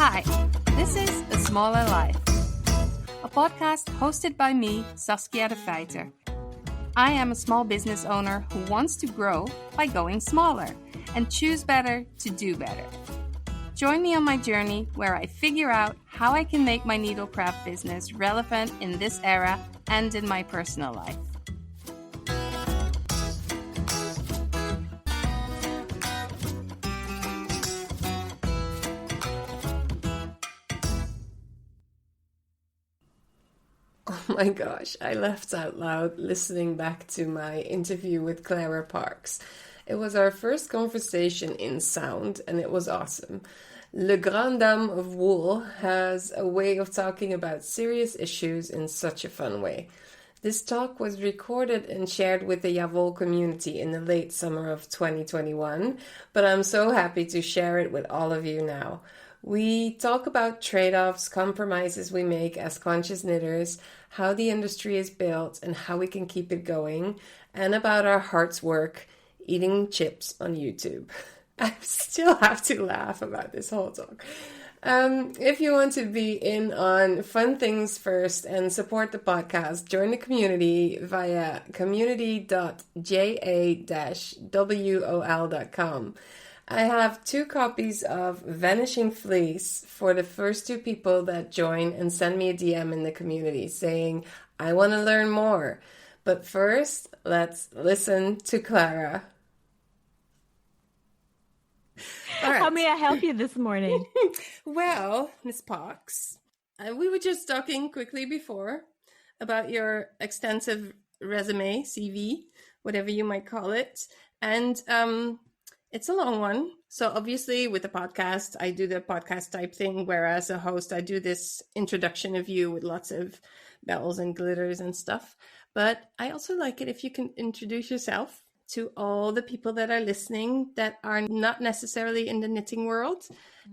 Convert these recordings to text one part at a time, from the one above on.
Hi, this is A Smaller Life, a podcast hosted by me, Saskia de Feiter. I am a small business owner who wants to grow by going smaller and choose better to do better. Join me on my journey where I figure out how I can make my needlecraft business relevant in this era and in my personal life. Oh my gosh, I laughed out loud listening back to my interview with Clara Parkes. It was our first conversation in sound and it was awesome. Le Grande Dame of Wool has a way of talking about serious issues in such a fun way. This talk was recorded and shared with the Yavol community in the late summer of 2021, but I'm so happy to share it with all of you now. We talk about trade-offs, compromises we make as conscious knitters, how the industry is built and how we can keep it going, and about our heart's work, eating chips on YouTube. I still have to laugh about this whole talk. If you want to be in on fun things first and support the podcast, join the community via community.ja-wol.com. I have 2 copies of Vanishing Fleece for the first 2 people that join and send me a DM in the community saying, I want to learn more. But first, let's listen to Clara. All right. How may I help you this morning? Well, Miss Parkes, we were just talking quickly before about your extensive resume, CV, whatever you might call it. And it's a long one. So obviously with the podcast, I do the podcast type thing, whereas a host, I do this introduction of you with lots of bells and glitters and stuff. But I also like it if you can introduce yourself to all the people that are listening that are not necessarily in the knitting world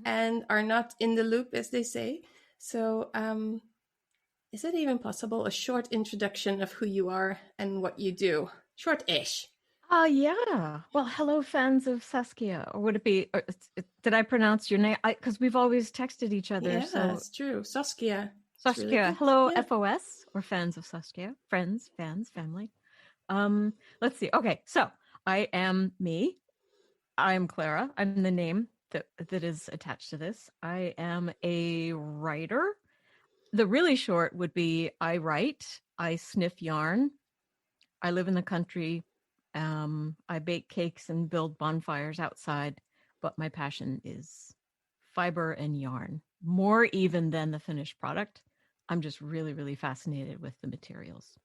and are not in the loop, as they say. So is it even possible a short introduction of who you are and what you do? Short-ish. Yeah. Well, hello, fans of Saskia. Or would it be, did I pronounce your name? Because we've always texted each other. Yeah, so it's true. Saskia. Saskia. Really hello, yeah. FOS, or fans of Saskia. Friends, fans, family. Let's see. Okay, so I am me. I'm Clara. I'm the name that is attached to this. I am a writer. The really short would be I write, I sniff yarn, I live in the country, I bake cakes and build bonfires outside, but my passion is fiber and yarn, more even than the finished product. I'm just really, really fascinated with the materials.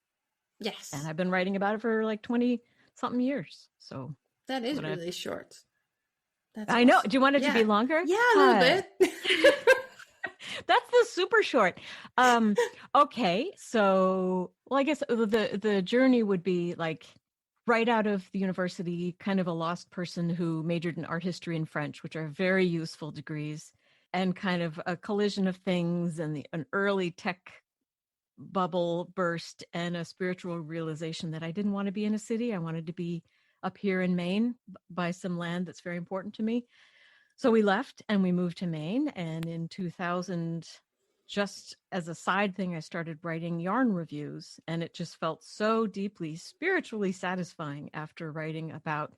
Yes. And I've been writing about it for like 20 something years. So that is really short. That's I know. Do you want it to be longer? Yeah, a little bit. That's the super short. Okay. So, well, I guess the journey would be like right out of the university, kind of a lost person who majored in art history and French, which are very useful degrees, and kind of a collision of things and an early tech bubble burst and a spiritual realization that I didn't want to be in a city. I wanted to be up here in Maine by some land that's very important to me. So we left and we moved to Maine. And in 2000, just as a side thing, I started writing yarn reviews. And it just felt so deeply spiritually satisfying after writing about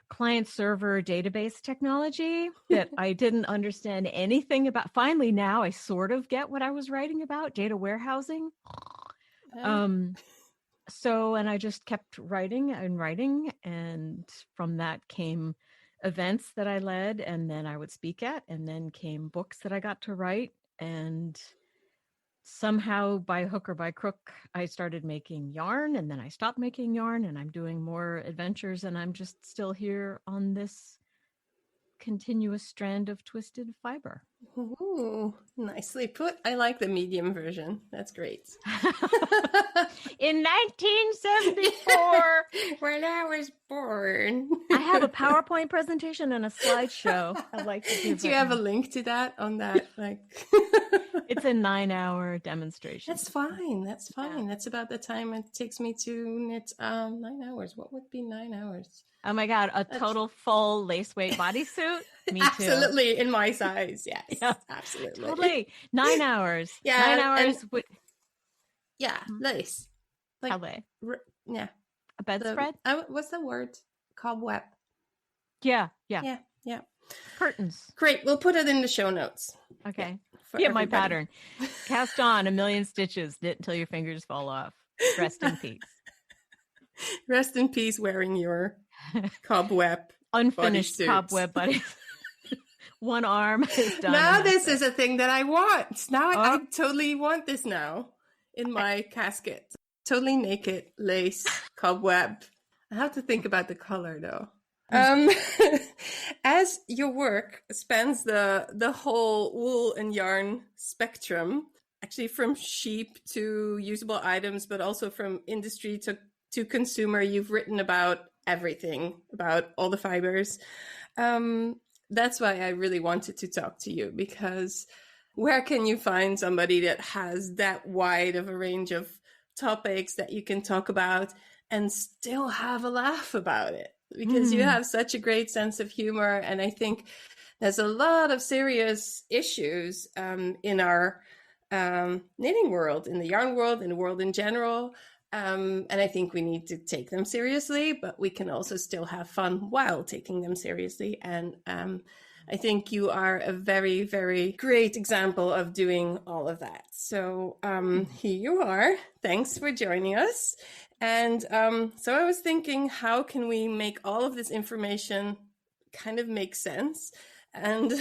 client-server database technology that I didn't understand anything about. Finally, now I sort of get what I was writing about, data warehousing. So, and I just kept writing, and from that came events that I led and then I would speak at, and then came books that I got to write, and somehow by hook or by crook, I started making yarn, and then I stopped making yarn, and I'm doing more adventures, and I'm just still here on this continuous strand of twisted fiber. Ooh, nicely put. I like the medium version. That's great. In 1974, when I was born, I have a PowerPoint presentation and a slideshow. I'd like to give. Do you have a link to that on that? Like, it's a 9-hour demonstration. That's fine. That's fine. Yeah. That's about the time it takes me to knit 9 hours. What would be 9 hours? Oh my God, a total full lace weight bodysuit? Me too. Absolutely, in my size. Yes, Yeah, absolutely. totally. 9 hours. Yeah, 9 hours and with yeah, nice. Like, Calais. yeah. A bedspread? What's the word? Cobweb. Yeah. Yeah. Curtains. Great. We'll put it in the show notes. Okay. For Yeah, everybody. my pattern. Cast on 1,000,000 stitches, knit until your fingers fall off. Rest in peace. Rest in peace wearing your cobweb. Unfinished bodysuit. cobweb buddies. One arm is done. Now this is a thing that I want. Now I Oh. totally want this now in my casket. Totally naked lace cobweb. I have to think about the color though. As your work spans the whole wool and yarn spectrum, actually from sheep to usable items, but also from industry to consumer, you've written about everything, about all the fibers. That's why I really wanted to talk to you, because where can you find somebody that has that wide of a range of topics that you can talk about and still have a laugh about it? Because you have such a great sense of humor. And I think there's a lot of serious issues in our knitting world, in the yarn world, in the world in general. And I think we need to take them seriously, but we can also still have fun while taking them seriously. And I think you are a very, very great example of doing all of that. So here you are. Thanks for joining us. And so I was thinking, how can we make all of this information kind of make sense? And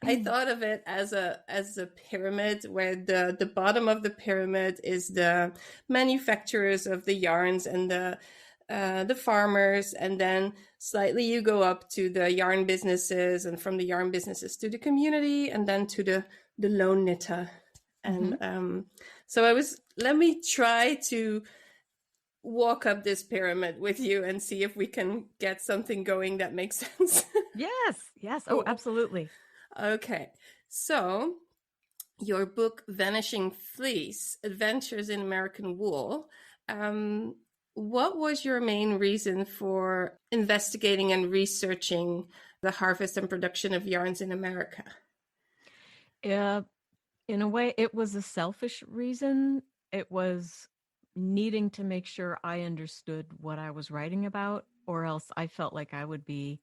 I thought of it as a pyramid, where the bottom of the pyramid is the manufacturers of the yarns and the farmers, and then slightly you go up to the yarn businesses, and from the yarn businesses to the community, and then to the lone knitter. And so let me try to walk up this pyramid with you and see if we can get something going that makes sense. Yes. Oh, absolutely. Okay. So your book, Vanishing Fleece, Adventures in American Wool. What was your main reason for investigating and researching the harvest and production of yarns in America? In a way, it was a selfish reason. It was needing to make sure I understood what I was writing about, or else I felt like I would be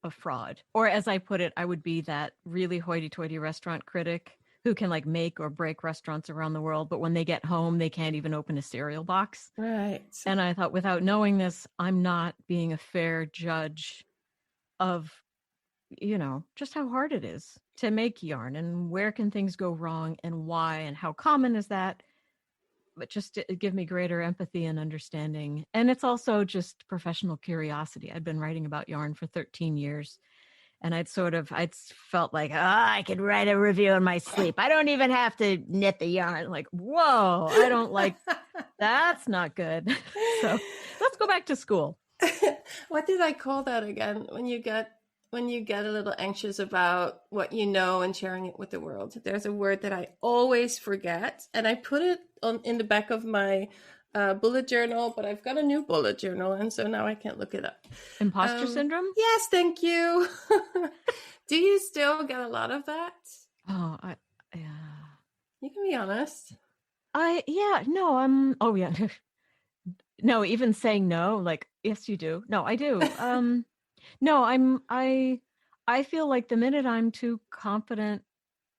a fraud. Or as I put it, I would be that really hoity-toity restaurant critic who can like make or break restaurants around the world, but when they get home, they can't even open a cereal box. Right. And I thought, without knowing this, I'm not being a fair judge of, just how hard it is to make yarn, and where can things go wrong, and why, and how common is that? But just to give me greater empathy and understanding. And it's also just professional curiosity. I'd been writing about yarn for 13 years. And I'd felt like, I could write a review in my sleep. I don't even have to knit the yarn. Like, whoa, I don't like, that's not good. So let's go back to school. What did I call that again? When you get a little anxious about what you know and sharing it with the world. There's a word that I always forget, and I put it in the back of my bullet journal, but I've got a new bullet journal, and so now I can't look it up. Imposter syndrome? Yes, thank you. Do you still get a lot of that? Oh, You can be honest. oh yeah. No, even saying no, like, yes, you do. No, I do. No, I feel like the minute I'm too confident,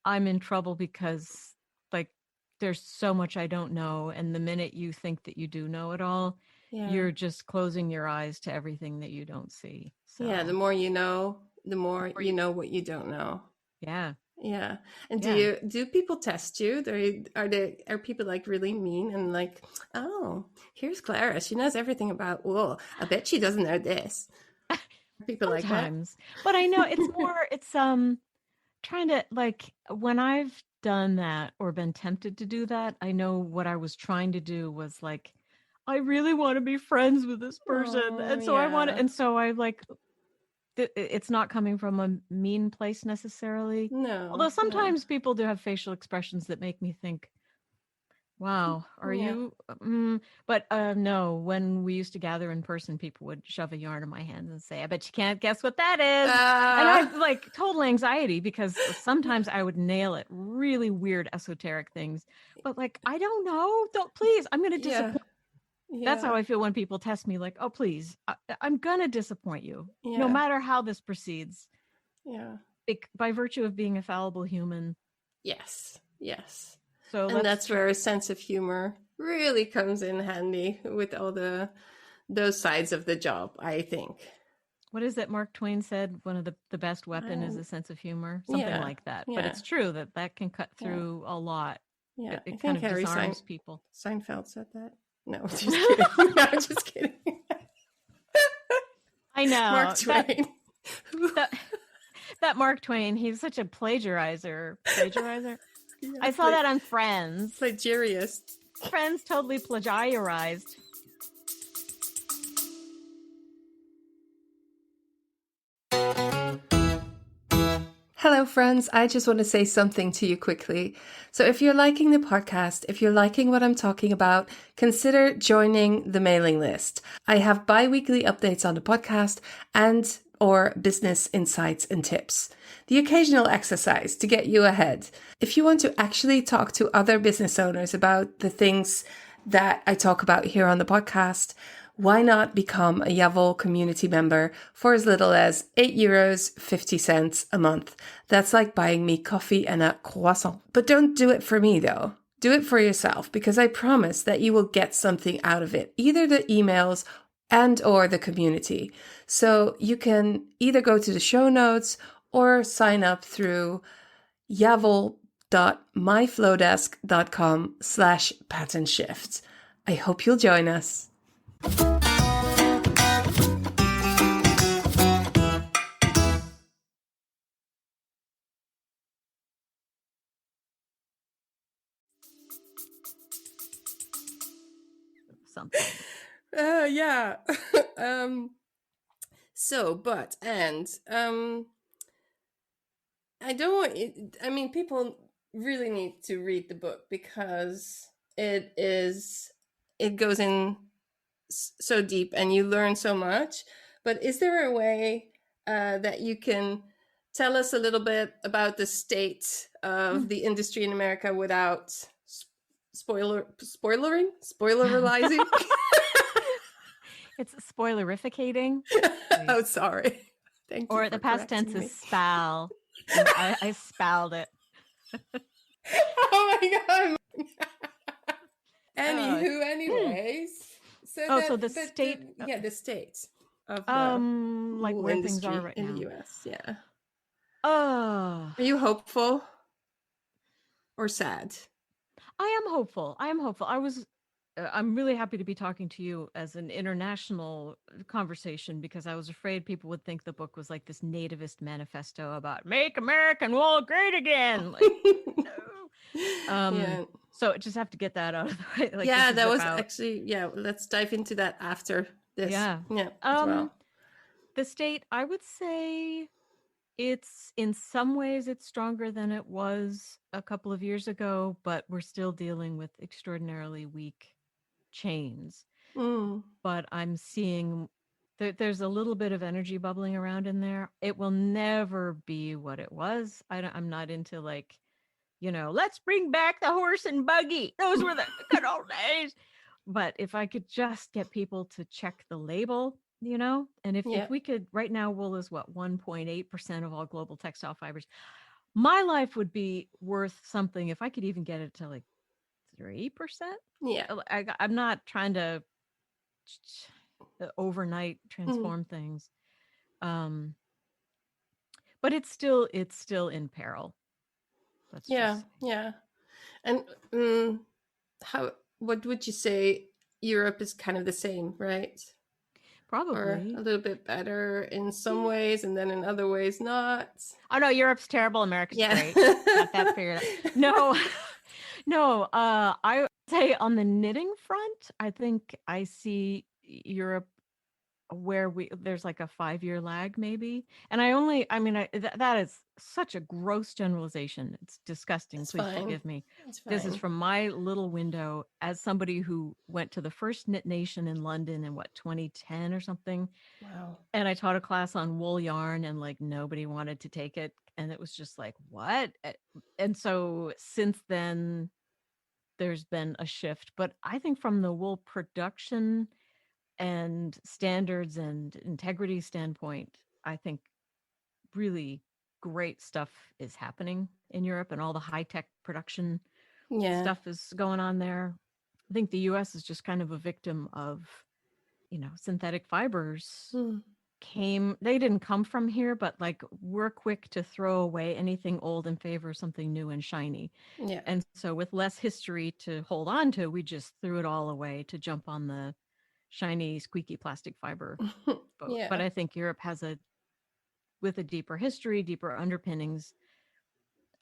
I'm in trouble, because like there's so much I don't know. And the minute you think that you do know it all, you're just closing your eyes to everything that you don't see. So yeah, the more you know, the more you know what you don't know. Yeah. Yeah. And do people test you? Are people like really mean and like, oh, here's Clara, she knows everything about wool. I bet she doesn't know this. People Sometimes. like that. But I know it's trying to, like, when I've done that or been tempted to do that, I know what I was trying to do was like, I really want to be friends with this person. And so I like, it's not coming from a mean place necessarily. No. Although sometimes people do have facial expressions that make me think Wow. Are Yeah. you? But no, when we used to gather in person, people would shove a yarn in my hands and say, I bet you can't guess what that is. And I Ah, like total anxiety because sometimes I would nail it, really weird esoteric things. But like, I don't know. Don't please. I'm going to yeah, disappoint. That's how yeah, I feel when people test me like, oh, please, I'm going to disappoint you no yeah, matter how this proceeds. yeah. By virtue of being a fallible human. Yes, yes. So And let's that's where a sense of humor really comes in handy with all those sides of the job, I think. what is it Mark Twain said? One of the best weapon is Um, a sense of humor, something yeah, like that. But yeah, it's true that that can cut yeah, through a lot. yeah. I It kind think of disarms people. Seinfeld said that. No, just kidding. No, just kidding. I Mark know Twain. that that Mark Twain, he's such a plagiarizer. Plagiarizer? Yeah, I saw that on Friends. plagiarious. Friends totally plagiarized. Hello, friends. I just want to say something to you quickly. So, if you're liking the podcast, if you're liking what I'm talking about, consider joining the mailing list. I have bi weekly updates on the podcast and or business insights and tips. The occasional exercise to get you ahead. If you want to actually talk to other business owners about the things that I talk about here on the podcast, why not become a Yavol community member for as little as €8.50 a month? That's like buying me coffee and a croissant. But don't do it for me though. Do it for yourself because I promise that you will get something out of it, either the emails and or the community. So you can either go to the show notes or sign up through yavol.myflowdesk.com/pattern shift. I hope you'll join us. Something. Yeah. So, but, and, I don't want it, I mean, people really need to read the book because it goes in so deep and you learn so much. But is there a way that you can tell us a little bit about the state of the industry in America without spoilerizing? It's spoilerificating. Oh, sorry. Thank you Or for the past tense correcting is me. spal. I spalled it. Oh my god. Uh, Anywho, anyways. So so the but state, the state of the like wool where things are industry right in the now. US. Yeah. Oh, Are you hopeful or sad? I am hopeful. I am hopeful. I'm really happy to be talking to you as an international conversation because I was afraid people would think the book was like this nativist manifesto about make American wool great again. Like, no. Yeah. So just have to get that out of the way. Like this Yeah, is that was about, actually, yeah, let's dive into that after this. yeah. Yeah, as well. The state, I would say it's in some ways it's stronger than it was a couple of years ago, but we're still dealing with extraordinarily weak chains. Mm. But I'm seeing there's a little bit of energy bubbling around in there. It will never be what it was. I'm not into like, let's bring back the horse and buggy. Those were the good old days. But if I could just get people to check the label, and if Yeah. we could, right now, wool is what, 1.8% of all global textile fibers. My life would be worth something if I could even get it to like 3%. Yeah. I'm not trying to overnight Mm. transform things. But it's still in peril. Let's Yeah. just say. Yeah. And what would you say Europe is kind of the same, right? Or Probably. a little bit better in some Yeah. ways and then in other ways not. Oh no, Europe's terrible. America's Yeah. great. Got that figured out. No, no. I would say on the knitting front, I think I see Europe where there's like a 5-year lag maybe. And that is such a gross generalization. It's disgusting. It's Please fine. forgive me. It's This is fine. from my little window as somebody who went to the first Knit Nation in London in 2010 or something. Wow. And I taught a class on wool yarn, and like nobody wanted to take it. And it was just like, what? And so since then, there's been a shift. But I think from the wool production and standards and integrity standpoint, I think really great stuff is happening in Europe, and all the high tech production Yeah. stuff is going on there. I think the US is just kind of a victim of, synthetic fibers Hmm. they didn't come from here, but like we're quick to throw away anything old in favor of something new and shiny. Yeah. And so with less history to hold on to, we just threw it all away to jump on the shiny, squeaky plastic fiber boat. Yeah. But I think Europe has with a deeper history, deeper underpinnings,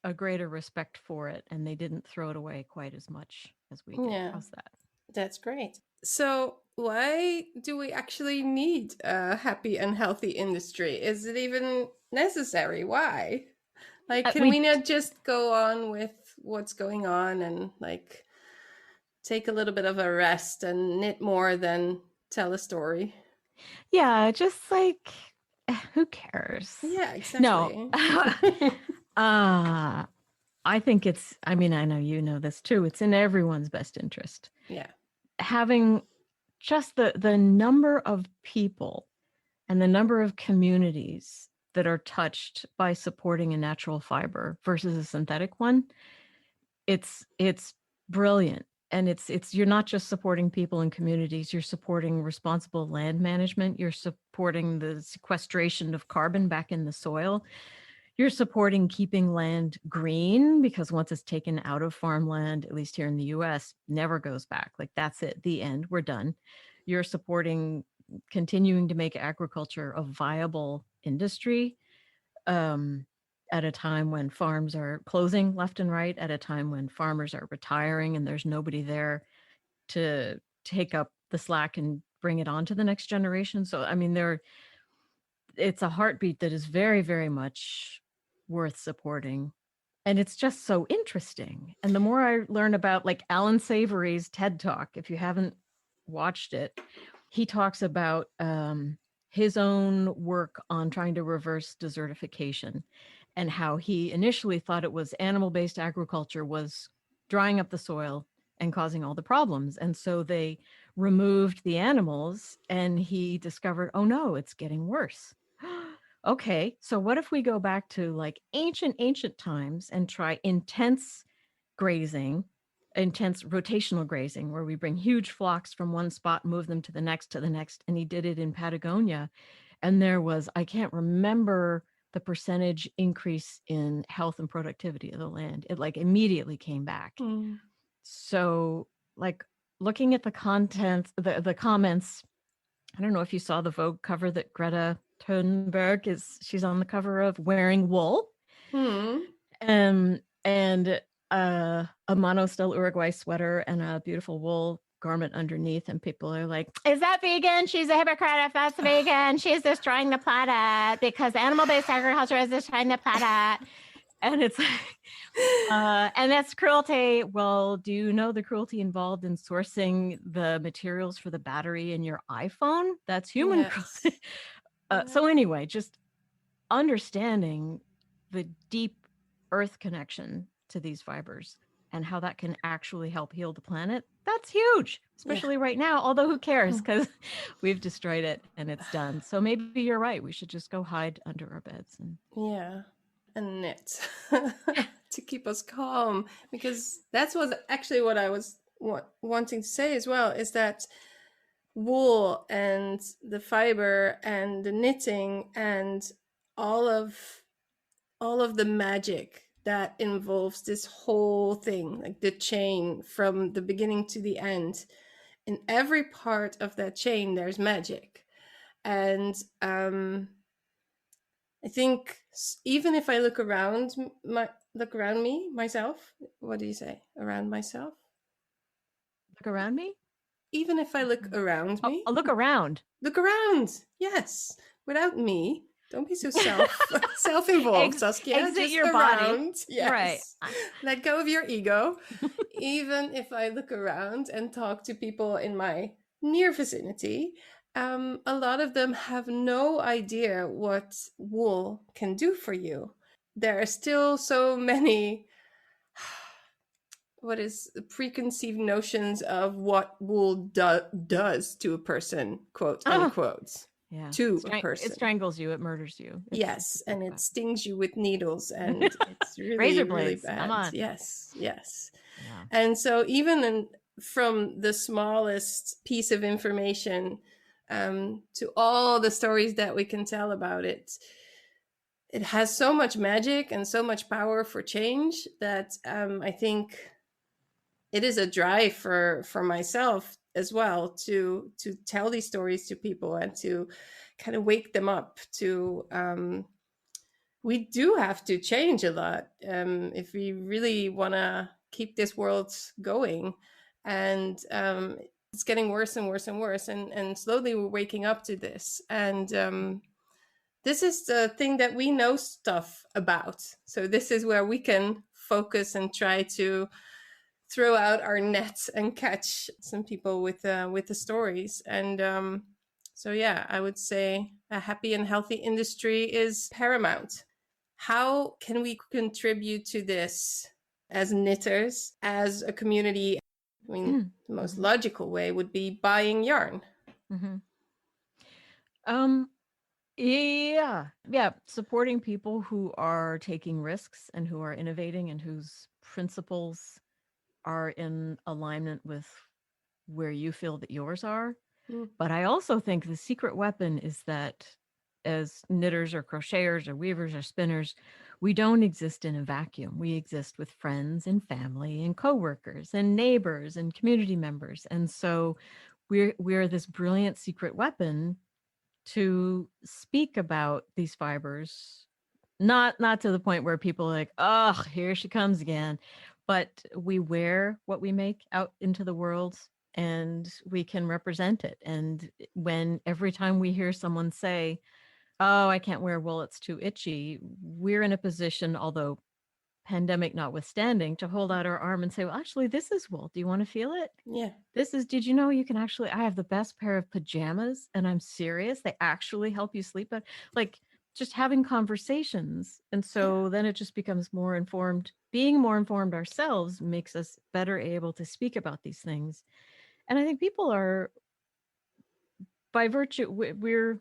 a greater respect for it, and they didn't throw it away quite as much as we did. Yeah. How's that? That's great. So, why do we actually need a happy and healthy industry? Is it even necessary? Why? Like, can we not just go on with what's going on and like take a little bit of a rest and knit more than tell a story? Yeah, just like who cares? Yeah, No. exactly. I think I know you know this too. It's in everyone's best interest. Yeah. Having just the number of people and the number of communities that are touched by supporting a natural fiber versus a synthetic one, it's brilliant. And it's you're not just supporting people and communities, you're supporting responsible land management, you're supporting the sequestration of carbon back in the soil. You're supporting keeping land green, because once it's taken out of farmland, at least here in the US, never goes back. Like that's it, the end, we're done. You're supporting continuing to make agriculture a viable industry, at a time when farms are closing left and right, at a time when farmers are retiring and there's nobody there to take up the slack and bring it on to the next generation. So, it's a heartbeat that is very, very much worth supporting. And it's just so interesting. And the more I learn about like Alan Savory's TED Talk, if you haven't watched it, he talks about his own work on trying to reverse desertification, and how he initially thought it was animal-based agriculture was drying up the soil and causing all the problems. And so they removed the animals, and he discovered, oh no, it's getting worse. Okay, so what if we go back to like ancient times and try intense grazing, intense rotational grazing, where we bring huge flocks from one spot, move them to the next, and he did it in Patagonia. And there was, I can't remember the percentage increase in health and productivity of the land. It like immediately came back. Mm. So like looking at the content, the comments, I don't know if you saw the Vogue cover that Greta Thunberg she's on the cover of wearing wool. Hmm. And a Manos del Uruguay sweater and a beautiful wool garment underneath, and people are like, is that vegan? She's a hypocrite if that's vegan. She's destroying the planet because animal-based agriculture is destroying the planet. And it's like, and that's cruelty. Well, do you know the cruelty involved in sourcing the materials for the battery in your iPhone? That's human cruelty. So anyway, just understanding the deep earth connection to these fibers and how that can actually help heal the planet, that's huge, especially right now. Although who cares, because we've destroyed it and it's done. So maybe you're right. We should just go hide under our beds. And knit to keep us calm, because that's what I was wanting to say as well, is that wool and the fiber and the knitting and all of the magic that involves this whole thing, like the chain from the beginning to the end, in every part of that chain there's magic. And I think even if I look around me myself, what do you say, around myself? Look around me? even if I look around me. I'll look around. Look around. Yes. Without me. Don't be so self-involved, Saskia. Exit Just your around. body. Yes. Right. Let go of your ego. Even if I look around and talk to people in my near vicinity, a lot of them have no idea what wool can do for you. There are still so many preconceived notions of what wool does to a person, quote unquote. Yeah. To a person. It strangles you. It murders you. Yes, and it stings you with needles, and it's really, razor really blades. bad. Come on. Yes. Yeah. And so even from the smallest piece of information to all the stories that we can tell about it, it has so much magic and so much power for change that I think it is a drive for myself as well to tell these stories to people and to kind of wake them up to we do have to change a lot if we really want to keep this world going, and it's getting worse and worse and worse, and slowly we're waking up to this, and this is the thing that we know stuff about, so this is where we can focus and try to throw out our nets and catch some people with the stories. And so yeah, I would say a happy and healthy industry is paramount. How can we contribute to this as knitters, as a community? I mean, the most logical way would be buying yarn. Yeah, supporting people who are taking risks and who are innovating and whose principles are in alignment with where you feel that yours are. But I also think the secret weapon is that as knitters or crocheters or weavers or spinners, we don't exist in a vacuum. We exist with friends and family and coworkers and neighbors and community members. And so we're this brilliant secret weapon to speak about these fibers, not to the point where people are like, oh, here she comes again. But we wear what we make out into the world and we can represent it. And when every time we hear someone say, oh, I can't wear wool, it's too itchy, we're in a position, although pandemic notwithstanding, to hold out our arm and say, well, actually, this is wool. Do you want to feel it? Yeah. Did you know you can actually, I have the best pair of pajamas, and I'm serious. They actually help you sleep better. Like, just having conversations. And so then it just becomes more informed. Being more informed ourselves makes us better able to speak about these things. And I think people are, by virtue, we're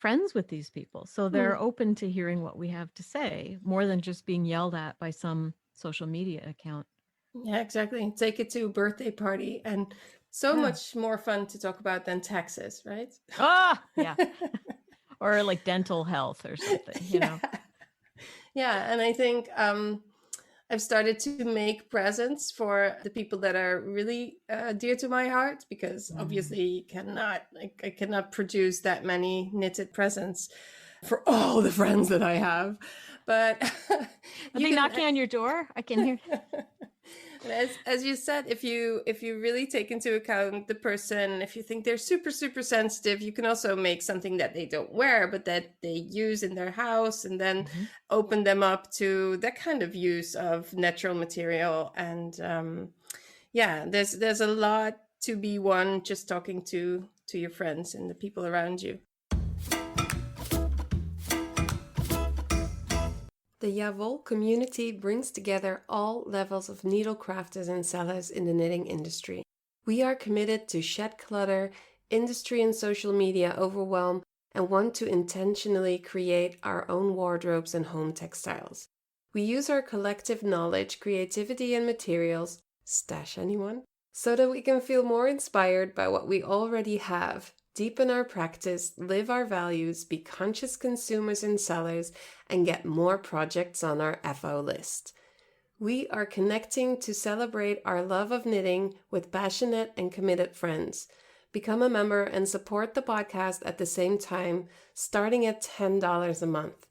friends with these people. So they're open to hearing what we have to say more than just being yelled at by some social media account. Yeah, exactly. Take it to a birthday party, and so much more fun to talk about than taxes, right? Yeah. Or like dental health or something, you know? Yeah, and I think I've started to make presents for the people that are really dear to my heart, because obviously I cannot produce that many knitted presents for all the friends that I have. But are they knocking on your door? I can hear. As you said, if you really take into account the person, if you think they're super, super sensitive, you can also make something that they don't wear, but that they use in their house, and then open them up to that kind of use of natural material. And there's a lot to be won just talking to your friends and the people around you. The Javol community brings together all levels of needle crafters and sellers in the knitting industry. We are committed to shed clutter, industry and social media overwhelm, and want to intentionally create our own wardrobes and home textiles. We use our collective knowledge, creativity, and materials, stash anyone, so that we can feel more inspired by what we already have, deepen our practice, live our values, be conscious consumers and sellers, and get more projects on our FO list. We are connecting to celebrate our love of knitting with passionate and committed friends. Become a member and support the podcast at the same time, starting at $10 a month.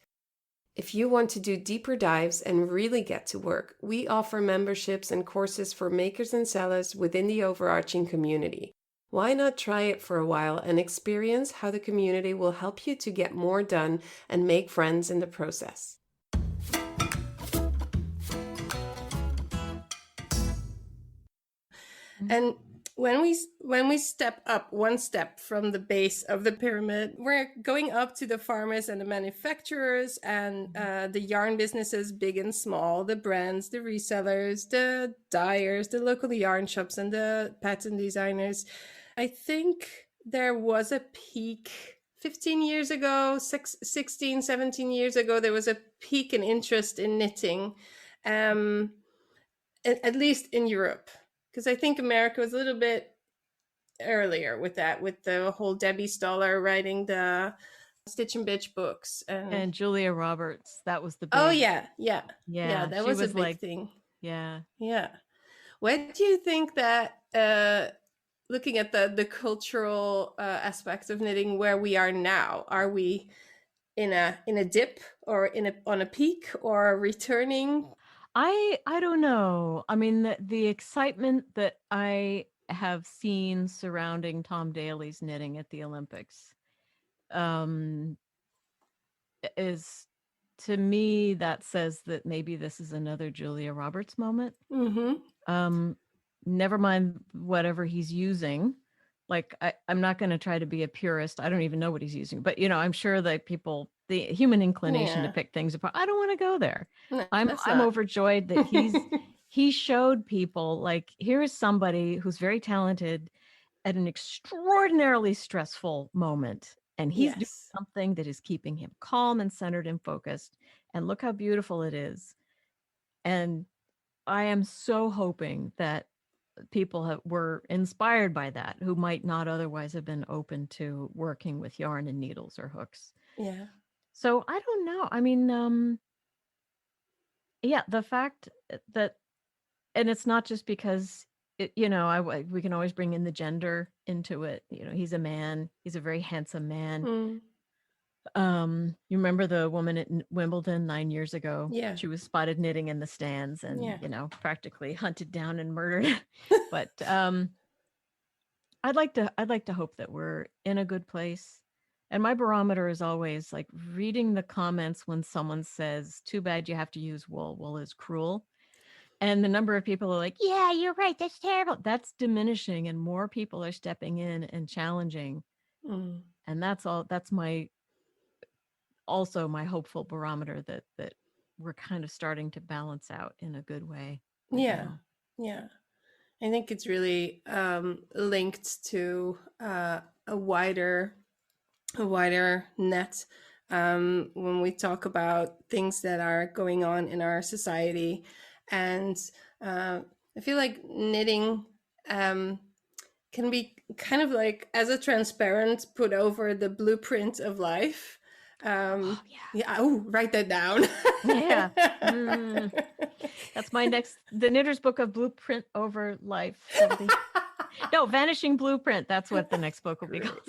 If you want to do deeper dives and really get to work, we offer memberships and courses for makers and sellers within the overarching community. Why not try it for a while and experience how the community will help you to get more done and make friends in the process? And when we step up one step from the base of the pyramid, we're going up to the farmers and the manufacturers and the yarn businesses, big and small, the brands, the resellers, the dyers, the local yarn shops, and the pattern designers. I think there was a peak 15 years ago, 16, 17 years ago, there was a peak in interest in knitting, at least in Europe. Because I think America was a little bit earlier with that, with the whole Debbie Stoller writing the Stitch and Bitch books. And Julia Roberts, that was the big... Oh, yeah. That she was a was big thing. Yeah. What do you think that, looking at the cultural aspects of knitting, where we are now, are we in a dip or on a peak or returning? I don't know. I mean, the excitement that I have seen surrounding Tom Daley's knitting at the Olympics is, to me, that says that maybe this is another Julia Roberts moment. Never mind whatever he's using. Like, I'm not going to try to be a purist. I don't even know what he's using, but I'm sure that people, the human inclination to pick things apart, I don't want to go there. No, I'm overjoyed that he showed people, like, here is somebody who's very talented at an extraordinarily stressful moment, and he's doing something that is keeping him calm and centered and focused, and look how beautiful it is. And I am so hoping that people were inspired by that, who might not otherwise have been open to working with yarn and needles or hooks. Yeah. So I don't know. I mean, the fact that, and it's not just because we can always bring in the gender into it. He's a man. He's a very handsome man. You remember the woman at Wimbledon 9 years ago? Yeah. She was spotted knitting in the stands and, practically hunted down and murdered. But I'd like to hope that we're in a good place. And my barometer is always like reading the comments when someone says, "Too bad you have to use wool. Wool is cruel." And the number of people are like, "Yeah, you're right. That's terrible." That's diminishing, and more people are stepping in and challenging. And that's also my hopeful barometer that we're kind of starting to balance out in a good way. Yeah. I think it's really linked to a wider net when we talk about things that are going on in our society. And I feel like knitting can be kind of like as a transparent put over the blueprint of life. Write that down. That's my the Knitter's Book of Blueprint over Life. No, Vanishing Blueprint. That's what the next book will be called.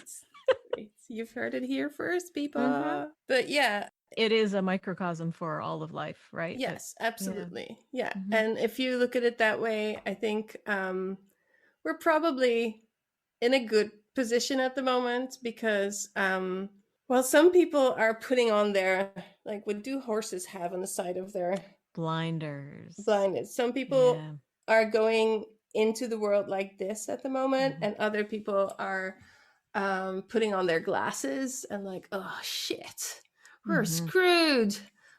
You've heard it here first, people. But yeah, it is a microcosm for all of life, right? Yes, absolutely. Yeah. And if you look at it that way, I think we're probably in a good position at the moment because some people are putting on their, like, what do horses have on the side of their blinders? Some people are going into the world like this at the moment, and other people are putting on their glasses and like, oh shit, we're screwed.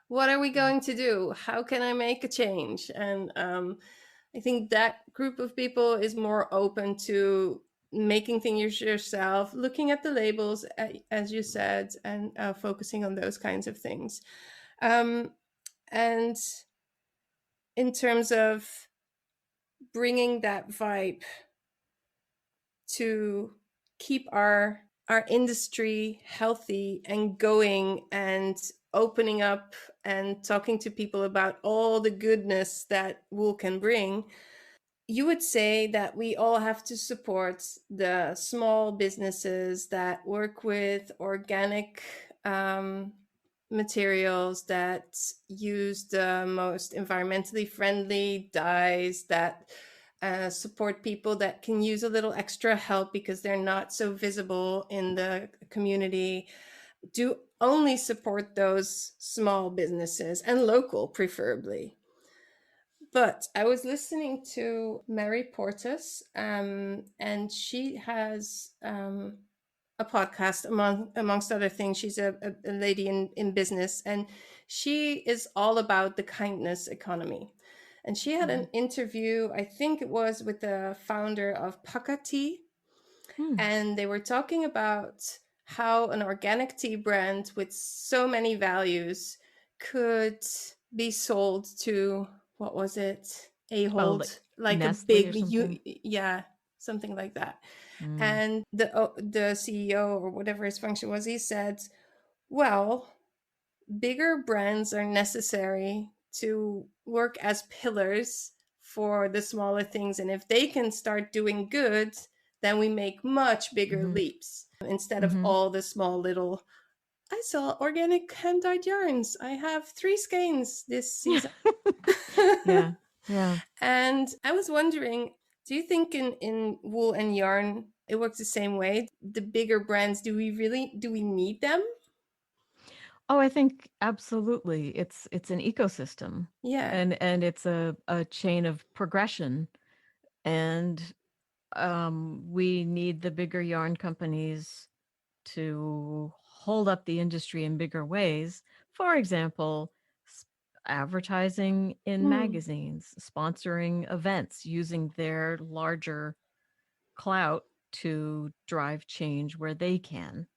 What are we going to do? How can I make a change? And I think that group of people is more open to making things yourself, looking at the labels, as you said, and focusing on those kinds of things. And in terms of bringing that vibe to keep our industry healthy and going and opening up and talking to people about all the goodness that wool can bring, you would say that we all have to support the small businesses that work with organic materials, that use the most environmentally friendly dyes, that support people that can use a little extra help because they're not so visible in the community. Do only support those small businesses and local, preferably. But I was listening to Mary Portas, and she has a podcast amongst other things. She's a lady in business, and she is all about the kindness economy. And she had an interview, I think it was with the founder of Paka Tea, and they were talking about how an organic tea brand with so many values could be sold to, what was it, Ahold, like a Nestle or big something. yeah, something like that. And the CEO, or whatever his function was, he said, well, bigger brands are necessary to work as pillars for the smaller things, and if they can start doing good, then we make much bigger leaps instead of all the small little, I saw organic hand-dyed yarns, I have 3 skeins this season. Yeah. And I was wondering, do you think in wool and yarn it works the same way? The bigger brands, do we need them? Oh, I think absolutely. It's an ecosystem. Yeah. And it's a chain of progression. And we need the bigger yarn companies to hold up the industry in bigger ways. For example, advertising in magazines, sponsoring events, using their larger clout to drive change where they can.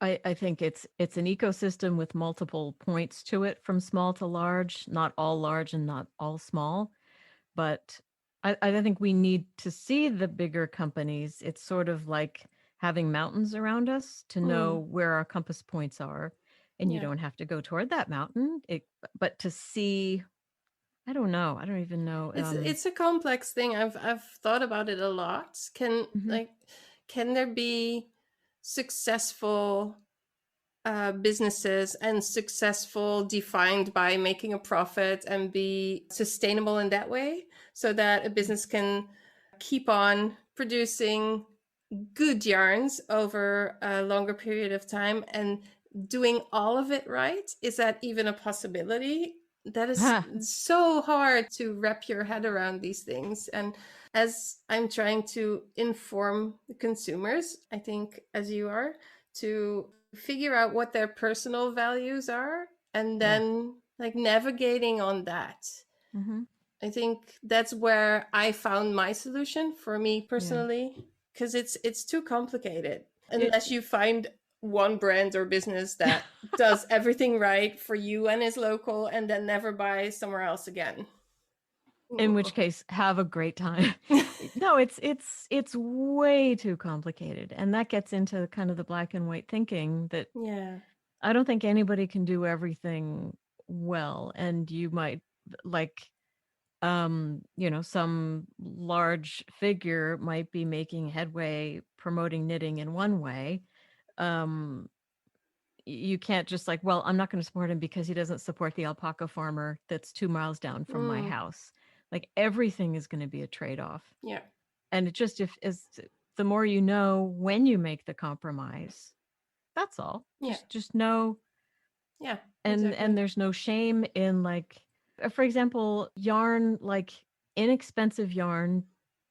I think it's an ecosystem with multiple points to it, from small to large, not all large and not all small. But I think we need to see the bigger companies. It's sort of like having mountains around us to know where our compass points are. And you Yeah. don't have to go toward that mountain. But to see, I don't know. I don't even know. It's a complex thing. I've thought about it a lot. Mhm. Can there be successful businesses, and successful defined by making a profit and be sustainable in that way, so that a business can keep on producing good yarns over a longer period of time and doing all of it right? Is that even a possibility? That is so hard to wrap your head around these things. And as I'm trying to inform the consumers, I think, as you are, to figure out what their personal values are, and Yeah. then like navigating on that. Mhm. I think that's where I found my solution for me Yeah. personally, because it's too complicated It unless you find one brand or business that does everything right for you and is local, and then never buy somewhere else again. In which case, have a great time. No, it's way too complicated, and that gets into kind of the black and white thinking that Yeah. I don't think anybody can do everything well. And you might, like, some large figure might be making headway promoting knitting in one way. um you can't just like, well, I'm not going to support him because he doesn't support the alpaca farmer that's 2 miles down from my house. Like, everything is going to be a trade-off. Yeah. And it just, if is the more you know when you make the compromise, that's all. Yeah. Just know. Yeah. And Exactly. there's no shame in, like, for example, yarn, like inexpensive yarn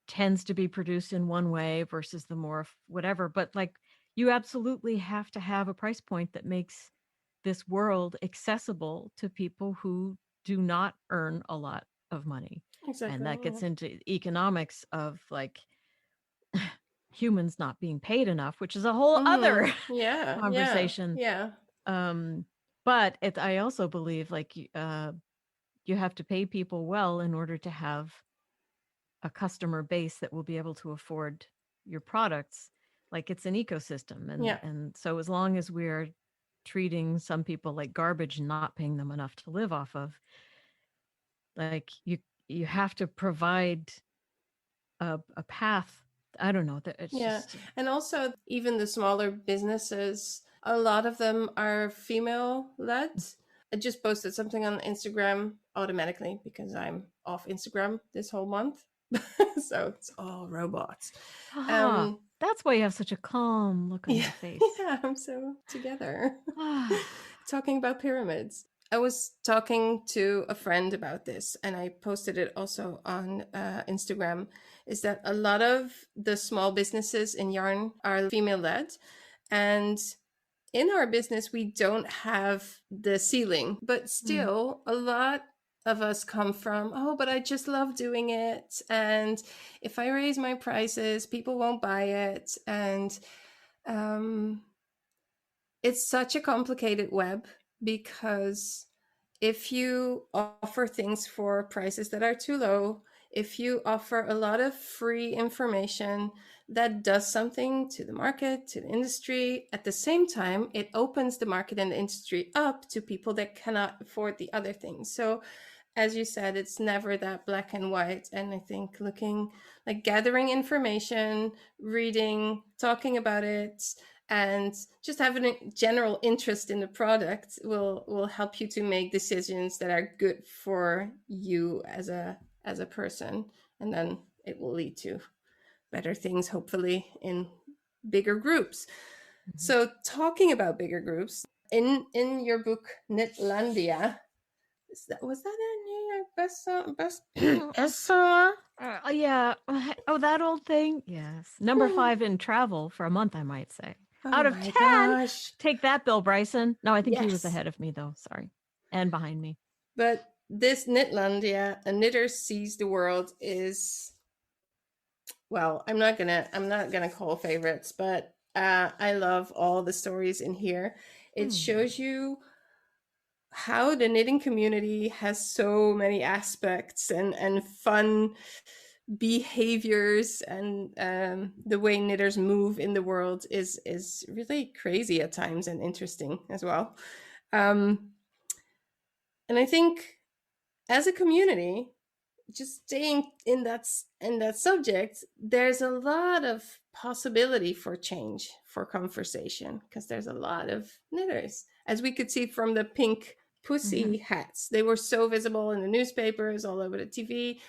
tends to be produced in one way versus the more whatever, but like, you absolutely have to have a price point that makes this world accessible to people who do not earn a lot of money. And Exactly. that Yeah. gets into economics of, like, humans not being paid enough, which is a whole other Yeah. Yeah. conversation. Yeah. um but I also believe, like, you have to pay people well in order to have a customer base that will be able to afford your products. Like, it's an ecosystem. and Yeah. and so as long as we're treating some people like garbage and not paying them enough to live off of, like, you have to provide a path. I don't know, that it's Yeah. just. And also, even the smaller businesses, a lot of them are female led. I just posted something on Instagram automatically because I'm off Instagram this whole month. So it's all robots. Ah, that's why you have such a calm look on Yeah, your face. yeah, I'm so together. Ah. Talking about pyramids. I was talking to a friend about this, and I posted it also on Instagram. Is that a lot of the small businesses in yarn are female led, and in our business we don't have the ceiling, but still a lot of us come from, oh, but I just love doing it, and if I raise my prices people won't buy it, and it's such a complicated web, because if you offer things for prices that are too low, if you offer a lot of free information that does something to the market, to the industry, at the same time, it opens the market and the industry up to people that cannot afford the other things. So, as you said, it's never that black and white. And I think looking like gathering information, reading, talking about it, and just having a general interest in the product will help you to make decisions that are good for you as a person, and then it will lead to better things, hopefully, in bigger groups. So talking about bigger groups, in your book Knitlandia, was that a New York bestseller? Yeah. Oh, that old thing? Yes. Number 5 in travel for a month, I might say. Oh Out of my 10. gosh. Take that, Bill Bryson. No, I think he was Yes. ahead of me, though. Sorry. And behind me. But this Knitlandia, A Knitter Sees the World, is, well, I'm not gonna call favorites, but I love all the stories in here. It shows you how the knitting community has so many aspects and fun behaviors, and the way knitters move in the world is really crazy at times and interesting as well. And I think as a community, just staying in that subject, there's a lot of possibility for change, for conversation, because there's a lot of knitters, as we could see from the pink pussy hats. They were so visible in the newspapers, all over the TV,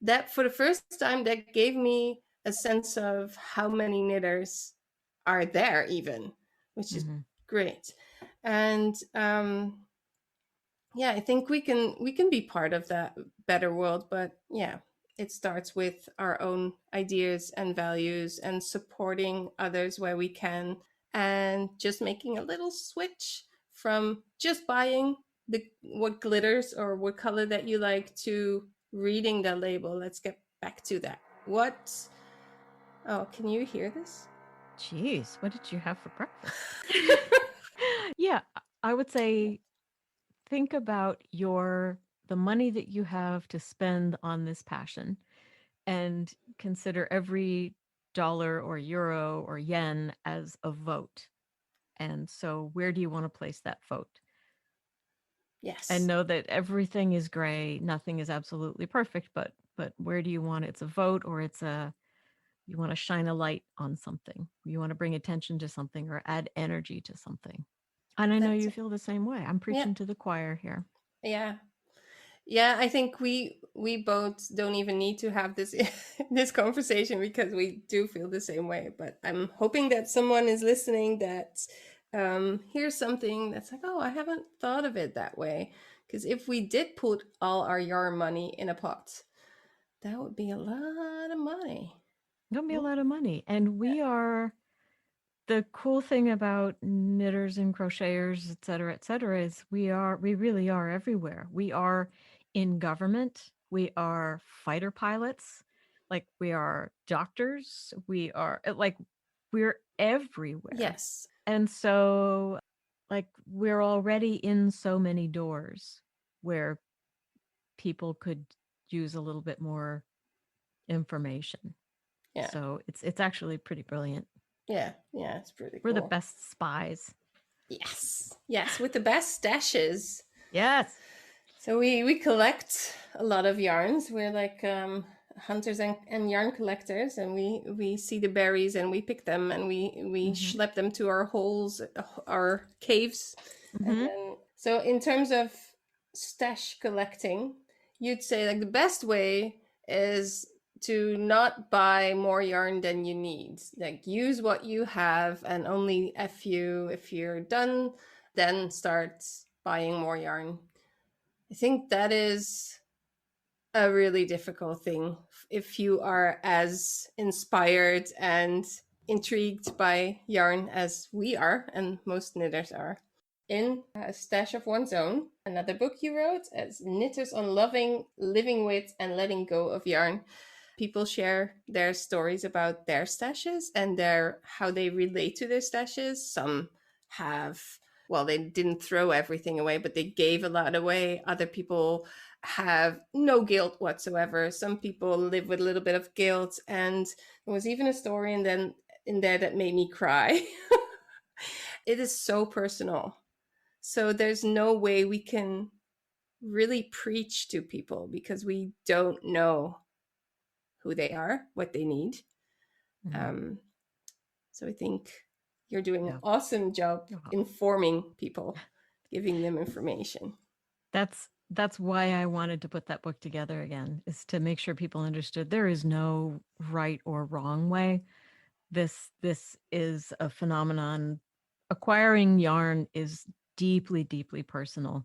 that for the first time that gave me a sense of how many knitters are there, even, which is great. And yeah, I think we can be part of that better world, but yeah, it starts with our own ideas and values and supporting others where we can, and just making a little switch from just buying the what glitters or what color that you like to reading the label. Let's get back to that. What? Oh, can you hear this? Jeez, what did you have for breakfast? Yeah, I would say think about the money that you have to spend on this passion, and consider every dollar or euro or yen as a vote. And so where do you want to place that vote? Yes. And know that everything is gray, nothing is absolutely perfect, but where do you want it? It's a vote, or you want to shine a light on something. You want to bring attention to something or add energy to something. And I know you feel the same way. I'm preaching to the choir here. Yeah. Yeah, I think we both don't even need to have this this conversation, because we do feel the same way. But I'm hoping that someone is listening that hears something that's like, oh, I haven't thought of it that way. Because if we did put all our yarn money in a pot, that would be a lot of money. It would be a lot of money. And the cool thing about knitters and crocheters, et cetera, is we really are everywhere. We are in government. We are fighter pilots. Like, we are doctors. We are we're everywhere. Yes. And so, like, we're already in so many doors where people could use a little bit more information. Yeah. So it's actually pretty brilliant. Yeah. Yeah. It's pretty We're cool. the best spies. Yes. Yes. With the best stashes. Yes. So we collect a lot of yarns. We're like hunters and yarn collectors, and we see the berries and we pick them and we schlep them to our holes, our caves. And then, so in terms of stash collecting, you'd say like the best way is to not buy more yarn than you need. Like, use what you have, and only if you're done, then start buying more yarn. I think that is a really difficult thing if you are as inspired and intrigued by yarn as we are, and most knitters are. In A Stash of One's Own, another book you wrote, as Knitters on Loving, Living with, and Letting Go of Yarn, people share their stories about their stashes and how they relate to their stashes. Some have, well, they didn't throw everything away, but they gave a lot away. Other people have no guilt whatsoever. Some people live with a little bit of guilt, and there was even a story in there that made me cry. It is so personal. So there's no way we can really preach to people because we don't know who they are, what they need. So I think you're doing an awesome job informing people, giving them information. That's why I wanted to put that book together again, is to make sure people understood there is no right or wrong way. This is a phenomenon. Acquiring yarn is deeply, deeply personal,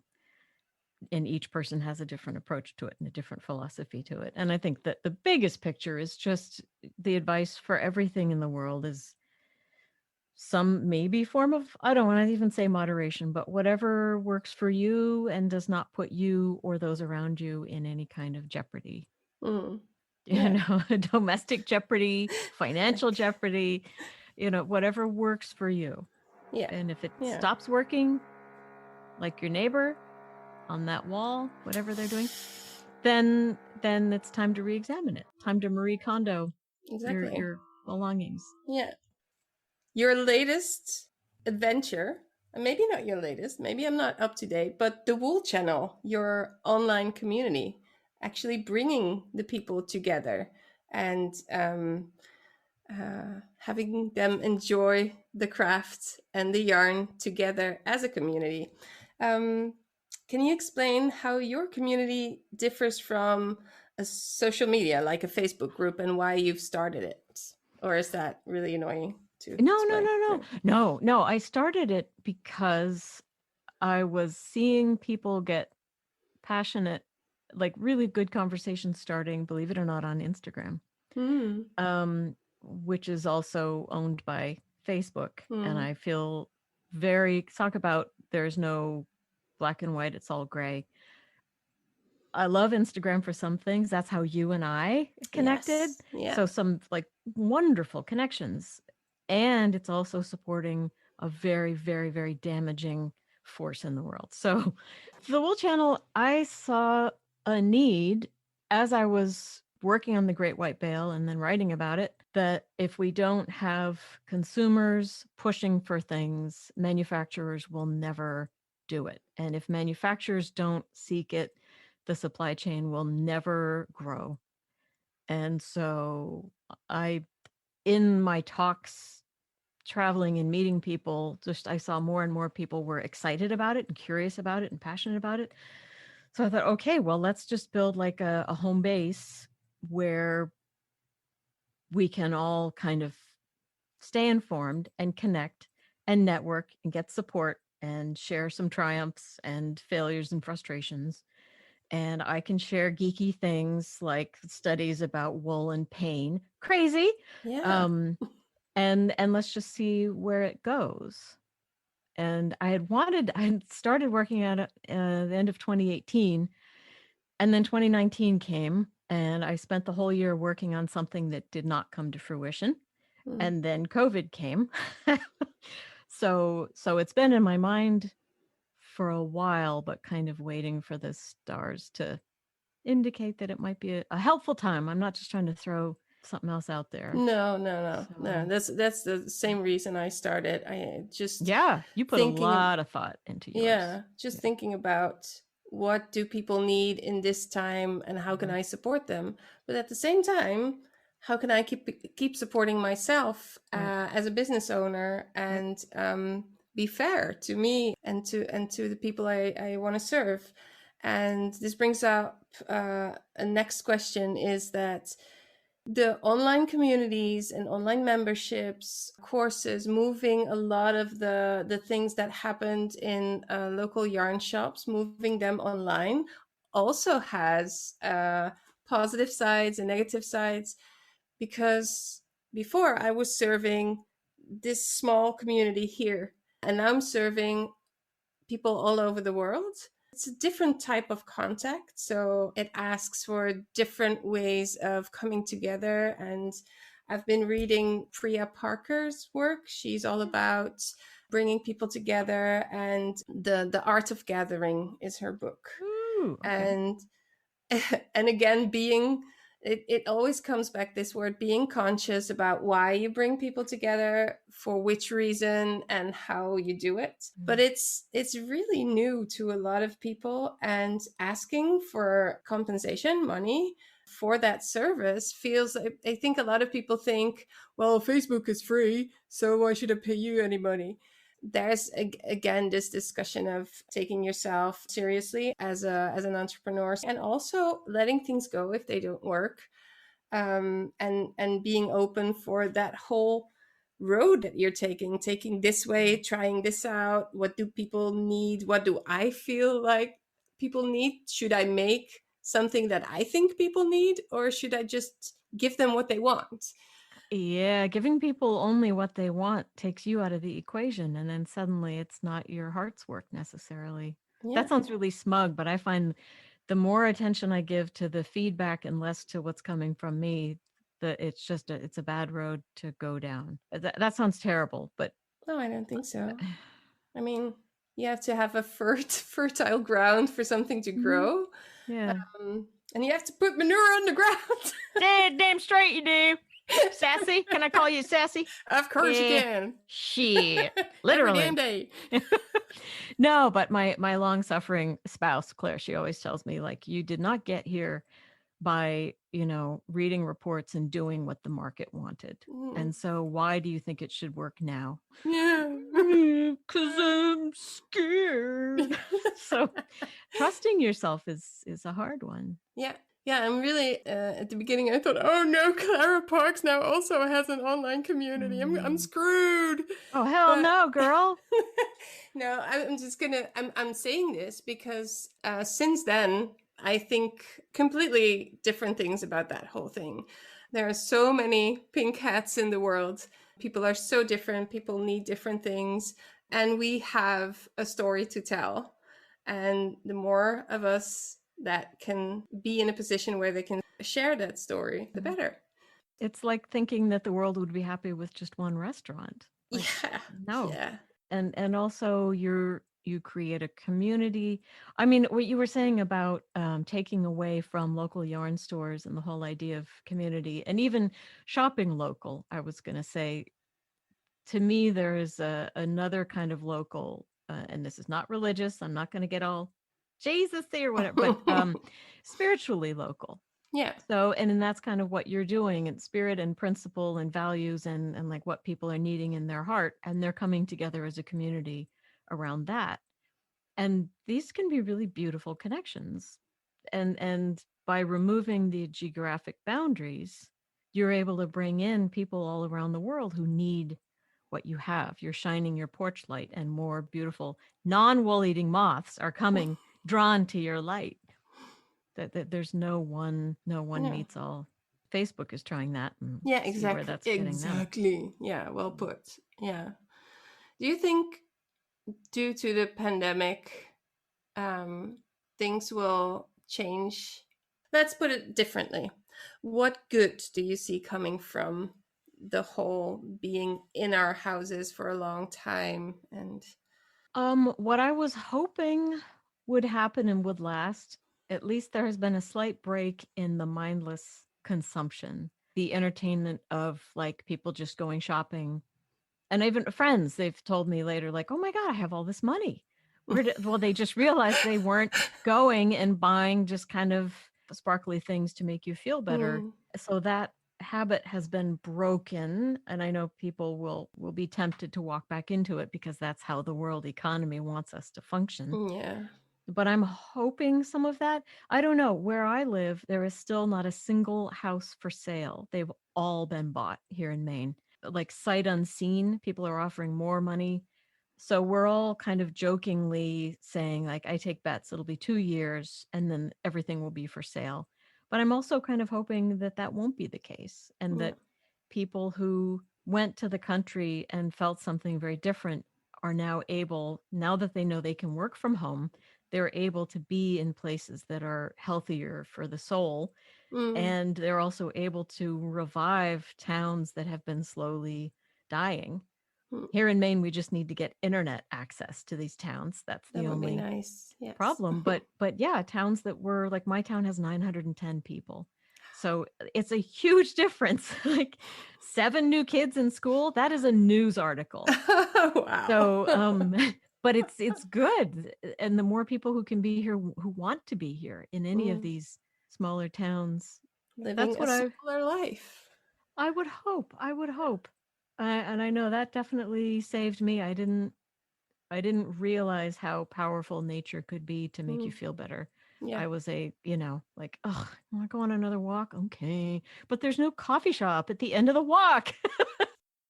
and each person has a different approach to it and a different philosophy to it. And I think that the biggest picture is just the advice for everything in the world is some maybe form of, I don't want to even say moderation, but whatever works for you and does not put you or those around you in any kind of jeopardy. Yeah. You know, domestic jeopardy, financial jeopardy, you know, whatever works for you. Yeah. And if it stops working, like your neighbor on that wall, whatever they're doing, then it's time to re-examine it. Time to Marie Kondo your belongings. Yeah. Your latest adventure, and maybe not your latest, maybe I'm not up to date, but the Wool Channel, your online community, actually bringing the people together and having them enjoy the craft and the yarn together as a community. Can you explain how your community differs from a social media like a Facebook group and why you've started it? Or is that really annoying to explain? No. I started it because I was seeing people get passionate, like really good conversations starting, believe it or not, on Instagram, which is also owned by Facebook. And I feel talk about there's no black and white, it's all gray. I love Instagram for some things. That's how you and I connected. Yes. Yeah. So some like wonderful connections. And it's also supporting a very, very, very damaging force in the world. So the Wool Channel, I saw a need as I was working on the Great White Bale and then writing about it, that if we don't have consumers pushing for things, manufacturers will never do it. And if manufacturers don't seek it, the supply chain will never grow. And so in my talks, traveling and meeting people, I saw more and more people were excited about it and curious about it and passionate about it. So I thought, okay, well, let's just build like a home base where we can all kind of stay informed and connect and network and get support and share some triumphs and failures and frustrations. And I can share geeky things like studies about wool and pain. Crazy. Yeah. And let's just see where it goes. And I had started working at it at the end of 2018. And then 2019 came, and I spent the whole year working on something that did not come to fruition. And then COVID came. So it's been in my mind for a while, but kind of waiting for the stars to indicate that it might be a helpful time. I'm not just trying to throw something else out there. No. That's the same reason I started. I just you put a lot of thought into yours. Thinking about what do people need in this time and how can I support them, but at the same time, how can I keep supporting myself as a business owner and be fair to me and to the people I want to serve. And this brings up a next question, is that The online communities and online memberships, courses, moving a lot of the things that happened in local yarn shops, moving them online, also has positive sides and negative sides. Because before I was serving this small community here, and now I'm serving people all over the world. It's a different type of contact, so it asks for different ways of coming together. And I've been reading Clara Parker's work. She's all about bringing people together, and the art of gathering is her book. Ooh, okay. And and again, being it always comes back, this word, being conscious about why you bring people together, for which reason, and how you do it. But it's really new to a lot of people, and asking for compensation, money, for that service feels, I think a lot of people think, well, Facebook is free, so why should I pay you any money? There's again this discussion of taking yourself seriously as an entrepreneur, and also letting things go if they don't work, and being open for that whole road that you're taking this way, trying this out. What do people need? What do I feel like people need? Should I make something that I think people need, or should I just give them what they want? Yeah, giving people only what they want takes you out of the equation, and then suddenly it's not your heart's work necessarily. Yeah. That sounds really smug, but I find the more attention I give to the feedback and less to what's coming from me, it's a bad road to go down. That sounds terrible, but No, I don't think so. I mean, you have to have a fertile ground for something to grow. yeah. And you have to put manure on the ground. Damn straight you do. Sassy? Can I call you sassy? Of course you can. Shit. Every Literally. damn day. No, but my long-suffering spouse, Claire, she always tells me, like, you did not get here by, reading reports and doing what the market wanted. And so why do you think it should work now? Yeah. Because I'm scared. So trusting yourself is a hard one. Yeah. Yeah, I'm really, at the beginning I thought, oh no, Clara Parkes now also has an online community. I'm screwed. Oh, hell no, girl. No, I'm just gonna, I'm saying this because since then, I think completely different things about that whole thing. There are so many pink hats in the world. People are so different. People need different things. And we have a story to tell. And the more of us that can be in a position where they can share that story, the better. It's like thinking that the world would be happy with just one restaurant. Like, yeah. No. Yeah. And also you create a community. I mean, what you were saying about taking away from local yarn stores and the whole idea of community and even shopping local, I was going to say, to me, there is another kind of local, and this is not religious. I'm not going to get all Jesus-y or whatever, but spiritually local. Yeah. So, and that's kind of what you're doing, and spirit and principle and values and like what people are needing in their heart. And they're coming together as a community around that. And these can be really beautiful connections. And by removing the geographic boundaries, you're able to bring in people all around the world who need what you have. You're shining your porch light, and more beautiful non-wool eating moths are coming, drawn to your light. That there's no one meets all. Facebook is trying that, and yeah, see exactly. where that's getting them. Exactly. Yeah, well put. Yeah. Do you think due to the pandemic, things will change? Let's put it differently. What good do you see coming from the whole being in our houses for a long time? And what I was hoping would happen and would last, at least there has been a slight break in the mindless consumption, the entertainment of like people just going shopping. And even friends, they've told me later, like, oh my God, I have all this money. Well, they just realized they weren't going and buying just kind of sparkly things to make you feel better. So that habit has been broken, and I know people will be tempted to walk back into it because that's how the world economy wants us to function. Yeah. but I'm hoping some of that. I don't know. Where I live, there is still not a single house for sale. They've all been bought here in Maine. Like sight unseen, people are offering more money. So we're all kind of jokingly saying, like, I take bets, it'll be 2 years and then everything will be for sale. But I'm also kind of hoping that that won't be the case, and that people who went to the country and felt something very different are now able, now that they know they can work from home, they're able to be in places that are healthier for the soul. And they're also able to revive towns that have been slowly dying. Here in Maine, we just need to get internet access to these towns. That's the That would be only nice. Yes. problem. But yeah, towns that were like, my town has 910 people. So it's a huge difference. Like 7 new kids in school, that is a news article. Wow. So but it's good. And the more people who can be here, who want to be here in any of these smaller towns, Living that's what a smaller life. I would hope. I would hope. And I know that definitely saved me. I didn't realize how powerful nature could be to make you feel better. Yeah. I was like, oh, I want to go on another walk. Okay. But there's no coffee shop at the end of the walk.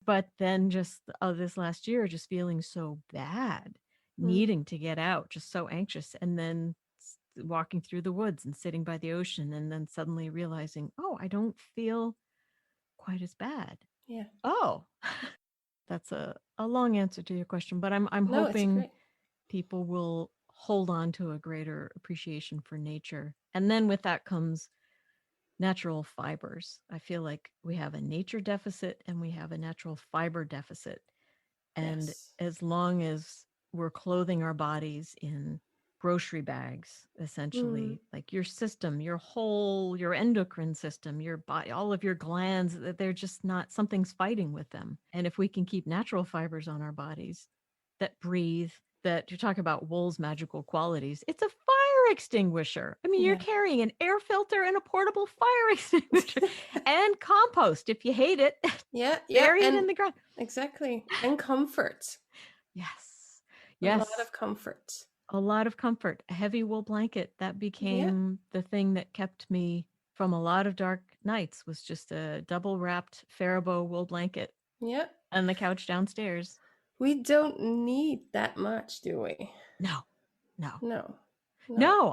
But then just this last year, just feeling so bad, needing to get out, just so anxious. And then walking through the woods and sitting by the ocean, and then suddenly realizing, oh, I don't feel quite as bad. Yeah. Oh, that's a long answer to your question, but I'm No, hoping people will hold on to a greater appreciation for nature. And then with that comes natural fibers. I feel like we have a nature deficit and we have a natural fiber deficit. And as long as we're clothing our bodies in grocery bags, essentially, like your system, your endocrine system, your body, all of your glands, they're just not, something's fighting with them. And if we can keep natural fibers on our bodies that breathe, that you talk about wool's magical qualities, it's a fire extinguisher. I mean, you're carrying an air filter and a portable fire extinguisher and compost if you hate it. Bury it in the ground. Exactly. And comfort. Yes. A lot of comfort. A lot of comfort. A heavy wool blanket, that became the thing that kept me from a lot of dark nights, was just a double wrapped Faribault wool blanket. Yeah. On the couch downstairs. We don't need that much, do we? No.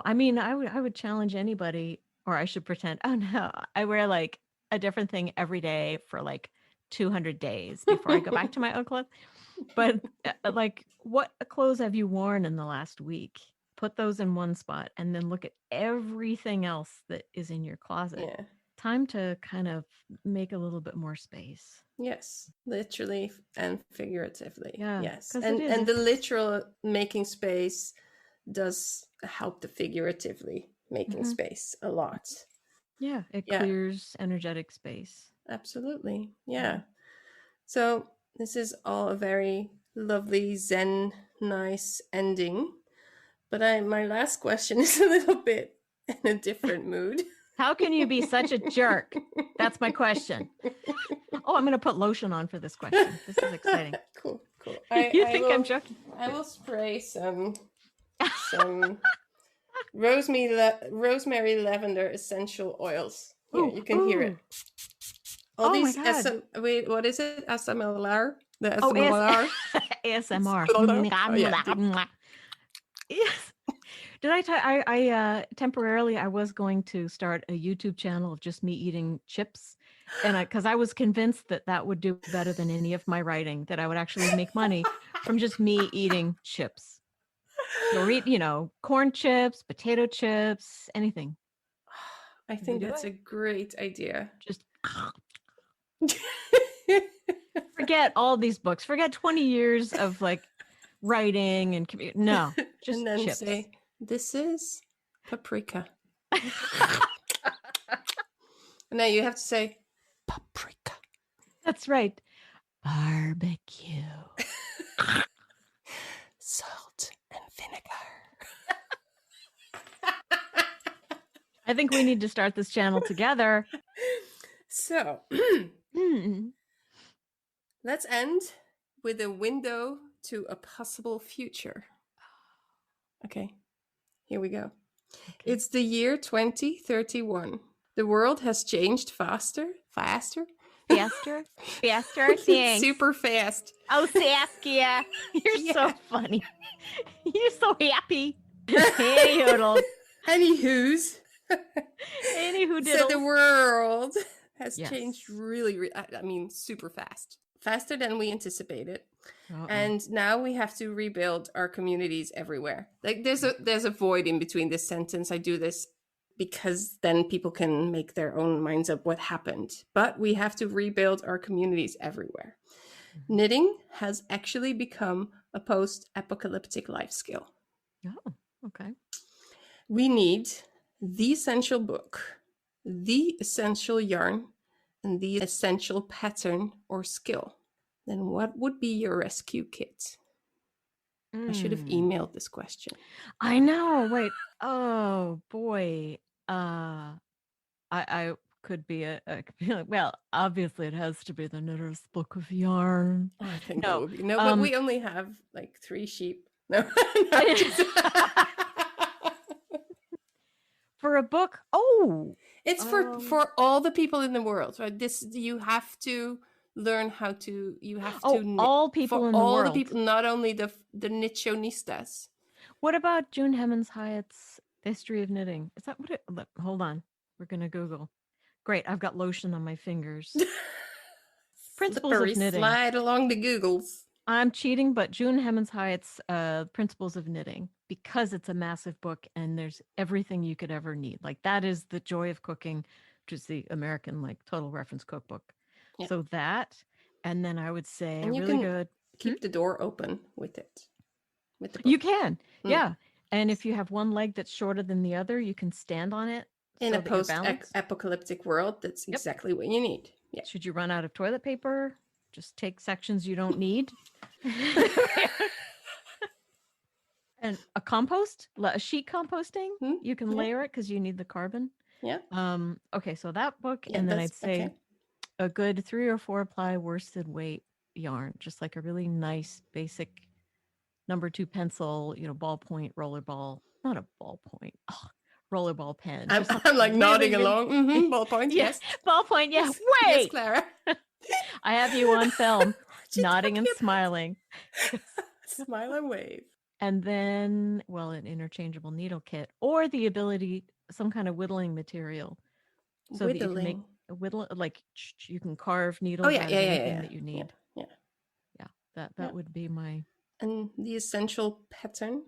I mean, I would challenge anybody, or I should pretend, oh no, I wear like a different thing every day for like 200 days before I go back to my own clothes. But like, what clothes have you worn in the last week? Put those in one spot and then look at everything else that is in your closet. Yeah. Time to kind of make a little bit more space. Yes, literally and figuratively. Yeah, yes. And the literal making space does help the figuratively making space a lot. Yeah, it clears energetic space. Absolutely. Yeah. So this is all a very lovely, zen, nice ending. But my last question is a little bit in a different mood. How can you be such a jerk? That's my question. Oh, I'm going to put lotion on for this question. This is exciting. Cool. I'm joking? I will spray some rosemary lavender essential oils. Here, you can hear it. All these wait, what is it? ASMR? The ASMR? ASMR. Yes. Did I temporarily, I was going to start a YouTube channel of just me eating chips. And because I was convinced that would do better than any of my writing, that I would actually make money from just me eating chips. Or eat, corn chips, potato chips, anything. I think that's a great idea. Just forget all these books. Forget 20 years of like writing and no, just and then chips. Say, this is paprika. And now you have to say paprika. That's right. Barbecue. Salt and vinegar. I think we need to start this channel together. So let's end with a window to a possible future. Okay. Here we go. Okay. It's the year 2031. The world has changed faster? Faster, thanks. Super fast. Oh, Saskia, you're so funny. You're so happy. Hey, Yodel. Anywho's. Anywho, So the diddles. world has Yes. changed really, I mean, super fast. Faster than we anticipated. Uh-oh. And now we have to rebuild our communities everywhere. Like there's a void in between this sentence. I do this because then people can make their own minds up what happened. But we have to rebuild our communities everywhere. Knitting has actually become a post-apocalyptic life skill. Oh, okay. We need the essential book, the essential yarn, and the essential pattern or skill. Then what would be your rescue kit? I should have emailed this question. I know. Wait. Oh boy. I could be well, obviously it has to be the Knitter's Book of Yarn. Oh, I think No, that would be but we only have like 3 sheep. No. For a book. Oh, it's for all the people in the world, right? This you have to learn how to. You have to knit all people in the all world. the people, not only the knittionistas. What about June Hemmons Hyatt's History of Knitting? Is that what it? Hold on, we're gonna Google. Great, I've got lotion on my fingers. Principles of Knitting. Slide along the Googles. I'm cheating, but June Hemmons Hyatt's Principles of Knitting, because it's a massive book and there's everything you could ever need. Like that is the joy of cooking, which is the American like total reference cookbook. Yeah. So that, and then I would say and you really can good. Keep the door open with it. With the book. You can, yeah. And if you have one leg that's shorter than the other, you can stand on it. In a post-apocalyptic world, that's exactly what you need. Yeah. Should you run out of toilet paper? Just take sections you don't need. And a compost, a sheet composting, you can layer it because you need the carbon. Yeah. Okay, so that book, and then I'd say a good 3 or 4 ply worsted weight yarn, just like a really nice basic number 2 pencil, ballpoint, rollerball, not a ballpoint. Oh, rollerball pen. I'm like nodding along. Mm-hmm, ballpoint, yes. Ballpoint, yeah. Yes. Wait, yes, Clara. I have you on film, nodding and smiling. Smile and wave. And then, an interchangeable needle kit, or the ability, some kind of whittling material, so that you can make a whittle, like you can carve needles out of anything that you need. Yeah. That would be my. And the essential pattern.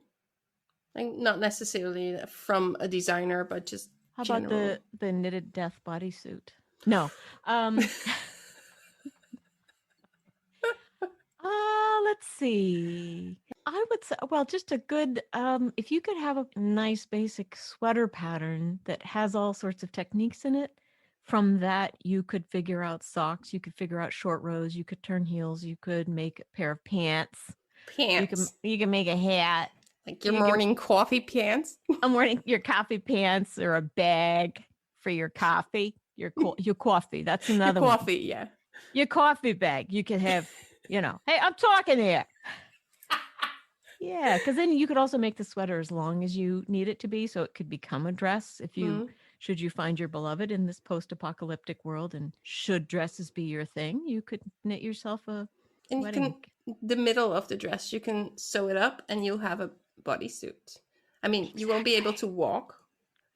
Like not necessarily from a designer, but just how general. about the knitted death bodysuit? No. Let's see. I would say, just a good, if you could have a nice basic sweater pattern that has all sorts of techniques in it, from that you could figure out socks, you could figure out short rows, you could turn heels, you could make a pair of pants. You can make a hat. Like your morning coffee pants? Your coffee pants, or a bag for your coffee. Your coffee. That's another one. Coffee, yeah. Your coffee bag. You could have, hey, I'm talking here. Yeah, because then you could also make the sweater as long as you need it to be, so it could become a dress if you should you find your beloved in this post-apocalyptic world, and should dresses be your thing, you could knit yourself a wedding. The middle of the dress, you can sew it up and you'll have a bodysuit. I mean, you won't be able to walk,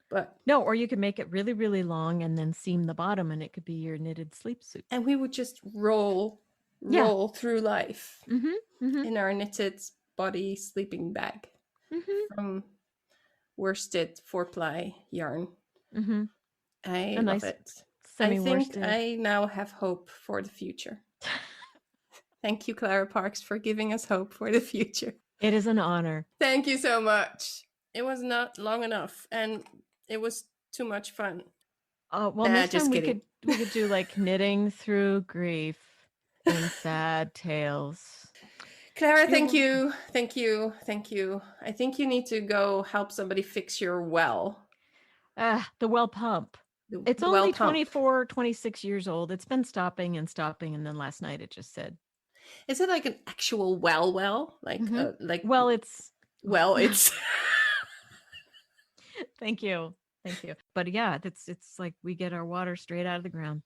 but no, or you could make it really, really long and then seam the bottom, and it could be your knitted sleep suit. And we would just roll through life in our knitted body sleeping bag from worsted 4-ply yarn. I love it. I think I now have hope for the future. Thank you, Clara Parkes, for giving us hope for the future. It is an honor. Thank you so much. It was not long enough, and it was too much fun. Next time we could do like knitting through grief and sad tales. Clara, thank you. I think you need to go help somebody fix your well. The well pump. It's only 24, 26 years old. It's been stopping, and then last night it just said. Is it like an actual well? Like, it's Thank you. Thank you. But yeah, it's like we get our water straight out of the ground.